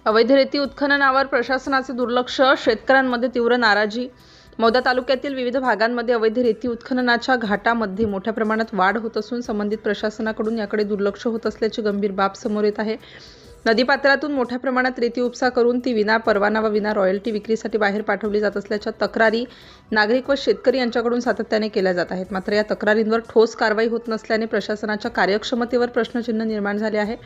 अवैध रेती उत्खननावर प्रशासनाचे दुर्लक्ष, शेतकऱ्यांमध्ये तीव्र नाराजी। मौदा तालुक्यातील विविध भागांमध्ये अवैध रेती उत्खननाच्या घाटामध्ये मोठ्या प्रमाणात वाढ होत असून संबंधित प्रशासनाकडून याकडे दुर्लक्ष होत असल्याची गंभीर बाब समोर येत आहे। नदीपात्रातून मोठ्या प्रमाणात रेती उपसा करून ती विना परवाना व विना रॉयल्टी विक्रीसाठी बाहेर पाठवली जात असल्याच्या तक्रारी नागरिक व शेतकरी यांच्याकडून सातत्याने केल्या जात आहेत। मात्र या तक्रारींवर ठोस कारवाई होत नसल्याने प्रशासनाच्या कार्यक्षमतेवर प्रश्नचिन्ह निर्माण झाले आहे।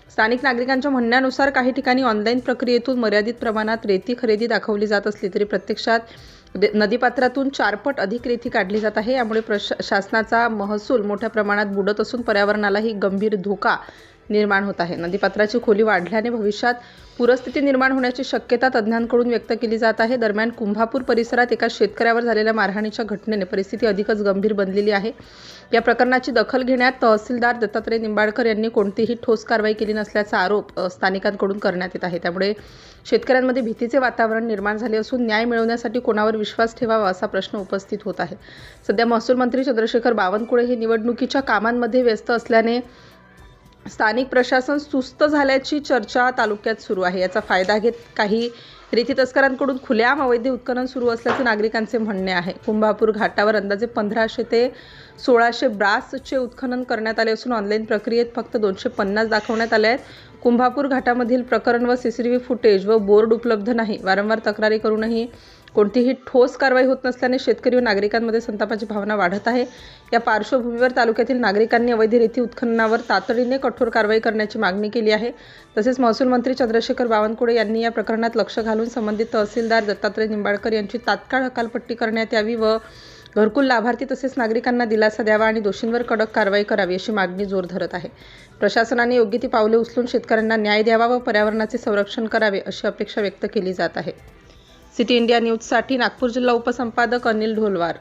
स्थानिक नागरिकांच्या म्हणण्यानुसार काही ठिकाणी ऑनलाईन प्रक्रियेतून मर्यादित प्रमाणात रेती खरेदी दाखवली जात असली तरी प्रत्यक्षात नदीपात्रातून 4 पट अधिक रेती काढली जात आहे। यामुळे शासनाचा महसूल मोठ्या प्रमाणात बुडत असून पर्यावरणालाही गंभीर धोका निर्माण होत आहे। नदीपात्राची खोली वाढल्याने भविष्यात पूरस्थिती निर्माण होण्याची शक्यता तज्ज्ञांकडून व्यक्त केली जात आहे। दरम्यान कुंभापूर परिसरात एका शेतकऱ्यावर झालेल्या मारहाणीच्या घटनेने परिस्थिती अधिकच गंभीर बनलेली आहे। या प्रकरणाची दखल घेण्यात तहसीलदार दत्तात्रय निंबाळकर यांनी कोणतीही ठोस कारवाई केली नसल्याचा आरोप स्थानिकांकडून करण्यात येत आहे। त्यामुळे शेतकऱ्यांमध्ये भीतीचे वातावरण निर्माण झाले असून न्याय मिळवण्यासाठी कोणावर विश्वास ठेवावा असा प्रश्न उपस्थित होत आहे। सध्या महसूल मंत्री चंद्रशेखर बावनकुळे हे निवडणुकीच्या कामांमध्ये व्यस्त असल्याने स्थानिक प्रशासन सुस्त झाल्याची चर्चा तालुक्यात सुरू आहे। याचा फायदा घेत काही रेती तस्करांकडून खुलेआम अवैध उत्खनन सुरू असल्याचे नागरिकांचे म्हणणे आहे। कुंभापूर घाटावर अंदाजे 1500 ते 1600 ब्रासचे उत्खनन करण्यात आले असून ऑनलाईन प्रक्रियेत फक्त 250 दाखवण्यात आले आहेत। कुंभापूर घाटामधील प्रकरण व CCTV फुटेज व बोर्ड उपलब्ध नाही। वारंवार तक्रारी करूनही कोणतीही ठोस कारवाई होत नसल्याने शेतकरी व नागरिकांमध्ये संतापाची भावना वाढत आहे। या पार्श्वभूमीवर तालुक्यातील नागरिकांनी अवैध रेती उत्खननावर तातडीने कठोर कारवाई करण्याची मागणी केली आहे। तसेच महसूल मंत्री चंद्रशेखर बावनकुळे यांनी या प्रकरणात लक्ष घालून संबंधित तहसीलदार दत्तात्रय निंबाळकर यांची तात्काळ हकालपट्टी करण्यात यावी व घरकुल लाभार्थी तसेच नागरिकांना दिलासा द्यावा आणि दोषींवर कडक कारवाई करावी अशी मागणी जोर धरत आहे। प्रशासनाने योग्य ती पावले उचलून शेतकऱ्यांना न्याय द्यावा व पर्यावरणाचे संरक्षण करावे अशी अपेक्षा व्यक्त केली जात आहे। सिटी इंडिया न्यूजसाठी नागपूर जिल्हा उपसंपादक अनिल ढोलवार।